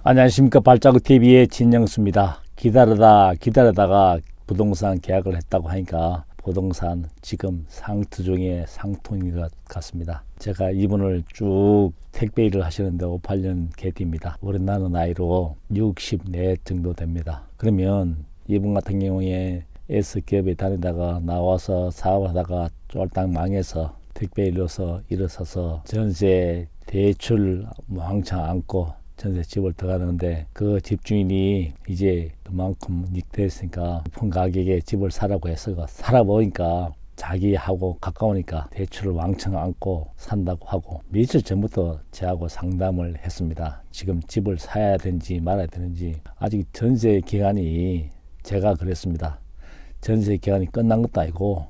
안녕하십니까. 발자국TV의 진영수입니다. 기다리다가 부동산 계약을 했다고 하니까 부동산 지금 상투 중에 상통인 것 같습니다. 제가 이분을 쭉 택배 일을 하시는데 58년 개띠입니다. 올해 나는 나이로 64 정도 됩니다. 그러면 이분 같은 경우에 S기업에 다니다가 나와서 사업을 하다가 쫄딱 망해서 택배 일로서 일어서서 전세 대출 왕창 안고 전세 집을 들어가는데 그 집주인이 이제 그만큼 익됐으니까 높은 가격에 집을 사라고 해서 살아보니까 자기하고 가까우니까 대출을 왕창 안고 산다고 하고 며칠 전부터 저하고 상담을 했습니다. 지금 집을 사야 되는지 말아야 되는지 아직 전세 기간이 제가 그랬습니다. 전세 기간이 끝난 것도 아니고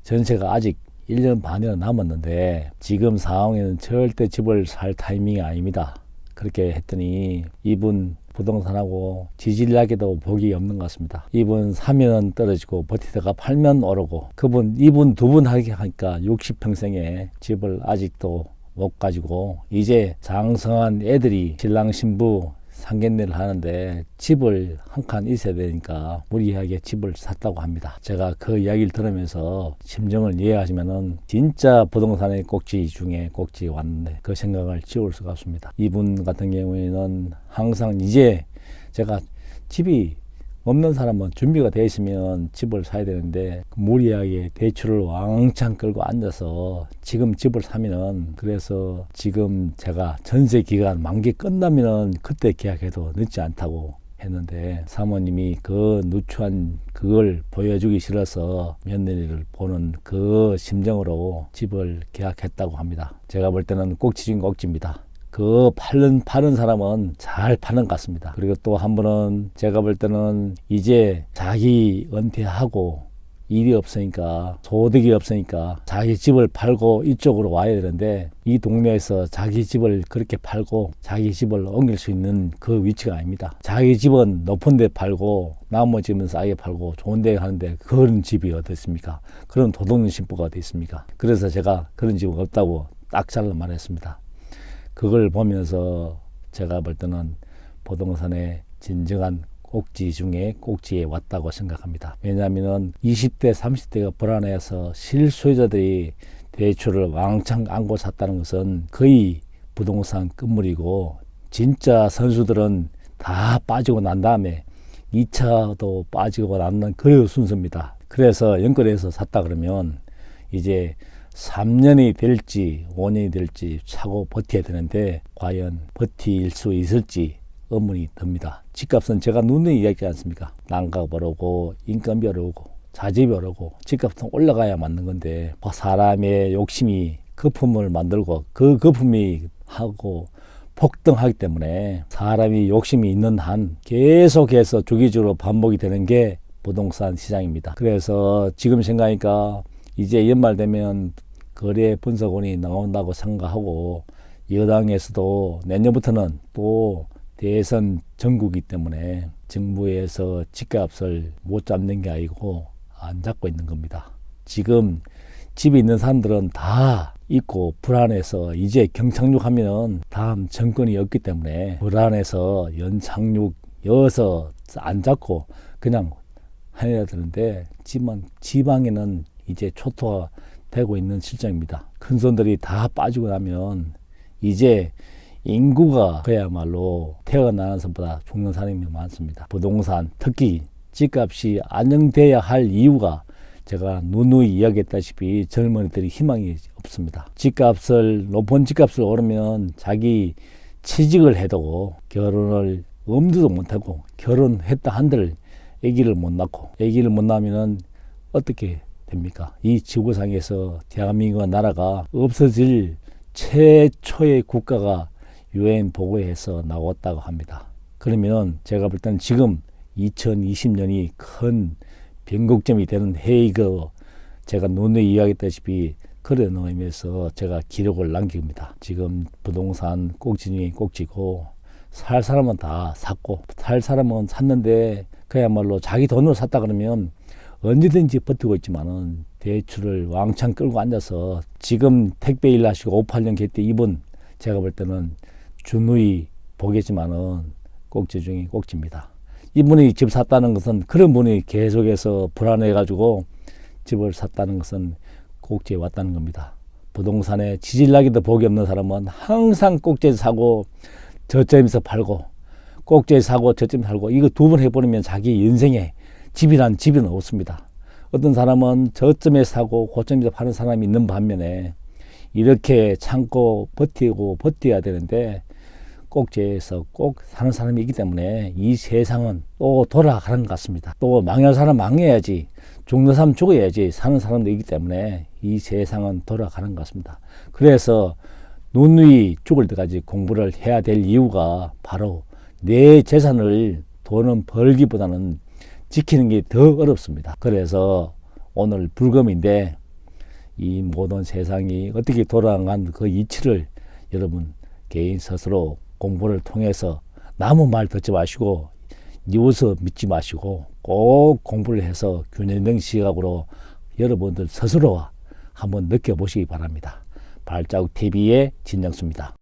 전세가 아직 1년 반이나 남았는데 지금 상황에는 절대 집을 살 타이밍이 아닙니다. 그렇게 했더니 이분 부동산하고 지질나게도 복이 없는 것 같습니다. 이분 사면 떨어지고 버티다가 팔면 오르고 이분 두 분 하니까 60평생에 집을 아직도 못 가지고 이제 장성한 애들이 신랑 신부 상견례를 하는데 집을 한 칸 있어야 되니까 무리하게 집을 샀다고 합니다. 제가 그 이야기를 들으면서 심정을 이해하시면은 진짜 부동산의 꼭지 중에 꼭지 왔는데 그 생각을 지울 수가 없습니다. 이분 같은 경우에는 항상 이제 제가 집이 없는 사람은 준비가 되어 있으면 집을 사야 되는데 무리하게 대출을 왕창 끌고 앉아서 지금 집을 사면은 그래서 지금 제가 전세 기간 만기 끝나면은 그때 계약해도 늦지 않다고 했는데 사모님이 그 누추한 그걸 보여주기 싫어서 며느리를 보는 그 심정으로 집을 계약했다고 합니다. 제가 볼 때는 꼭지 중 꼭지입니다. 그 파는 사람은 잘 파는 것 같습니다. 그리고 또 한 분은 제가 볼 때는 이제 자기 은퇴하고 일이 없으니까 소득이 없으니까 자기 집을 팔고 이쪽으로 와야 되는데 이 동네에서 자기 집을 그렇게 팔고 자기 집을 옮길 수 있는 그 위치가 아닙니다. 자기 집은 높은 데 팔고 나무 집은 싸게 팔고 좋은 데 가는데 그런 집이 어디 있습니까? 그런 도둑놈 신부가 어디 있습니까? 그래서 제가 그런 집은 없다고 딱 잘라 말했습니다. 그걸 보면서 제가 볼 때는 부동산의 진정한 꼭지 중에 꼭지에 왔다고 생각합니다. 왜냐하면 20대, 30대가 불안해서 실소유자들이 대출을 왕창 안고 샀다는 것은 거의 부동산 끝물이고 진짜 선수들은 다 빠지고 난 다음에 2차도 빠지고 나는 그런 순서입니다. 그래서 연끌해서 샀다 그러면 이제 3년이 될지 5년이 될지 차고 버텨야 되는데 과연 버틸 수 있을지 의문이 듭니다. 집값은 제가 누누이 이야기하지 않습니까? 난가가 오르고 인건비 오르고 자재비 오르고 집값은 올라가야 맞는 건데 사람의 욕심이 거품을 만들고 그 거품이 하고 폭등하기 때문에 사람이 욕심이 있는 한 계속해서 주기적으로 반복이 되는 게 부동산 시장입니다. 그래서 지금 생각하니까 이제 연말 되면 거래 분석원이 나온다고 생각하고 여당에서도 내년부터는 또 대선 정국이기 때문에 정부에서 집값을 못 잡는 게 아니고 안 잡고 있는 겁니다. 지금 집에 있는 사람들은 다 있고 불안해서 이제 경착륙하면 다음 정권이 없기 때문에 불안해서 연착륙 여서 안 잡고 그냥 해야 되는데 지방에는 이제 초토화 되고 있는 실정입니다. 큰손들이 다 빠지고 나면 이제 인구가 그야말로 태어나는 것보다 죽는 사람이 많습니다. 부동산 특히 집값이 안정돼야 할 이유가 제가 누누이 이야기했다시피 젊은이들이 희망이 없습니다. 높은 집값을 오르면 자기 취직을 해도 결혼을 엄두도 못하고 결혼했다 한들 아기를 못 낳으면 어떻게 됩니까? 이 지구상에서 대한민국 나라가 없어질 최초의 국가가 유엔 보고에서 나왔다고 합니다. 그러면 제가 볼 때는 지금 2020년이 큰 변곡점이 되는 해이고 제가 누누이 이야기했다시피 그런 의미에서 제가 기록을 남깁니다. 지금 부동산 꼭지 중에 꼭지고 살 사람은 다 샀고 살 사람은 샀는데 그야말로 자기 돈으로 샀다 그러면 언제든지 버티고 있지만은 대출을 왕창 끌고 앉아서 지금 택배 일 하시고 58년 개때 이분 제가 볼 때는 주누이 보겠지만은 꼭지 중에 꼭지입니다. 이분이 집 샀다는 것은 그런 분이 계속해서 불안해가지고 집을 샀다는 것은 꼭지에 왔다는 겁니다. 부동산에 지질나기도 복이 없는 사람은 항상 꼭지에서 사고 저점에서 팔고 꼭지에서 사고 저점에서 살고 이거 두 번 해버리면 자기 인생에 집이란 집은 없습니다. 어떤 사람은 저점에서 사고 고점에서 파는 사람이 있는 반면에 이렇게 참고 버티고 버텨야 되는데 꼭지에서 꼭 사는 사람이 있기 때문에 이 세상은 또 돌아가는 것 같습니다. 또 망할 사람 망해야지, 죽는 사람 죽어야지 사는 사람도 있기 때문에 이 세상은 돌아가는 것 같습니다. 그래서 누누이 죽을 때까지 공부를 해야 될 이유가 바로 내 재산을 돈은 벌기보다는 지키는 게 더 어렵습니다. 그래서 오늘 불금인데 이 모든 세상이 어떻게 돌아간 그 이치를 여러분 개인 스스로 공부를 통해서 남의 말 듣지 마시고 뉴스 믿지 마시고 꼭 공부를 해서 균형된 시각으로 여러분들 스스로 한번 느껴보시기 바랍니다. 발자국 TV의 진정수입니다.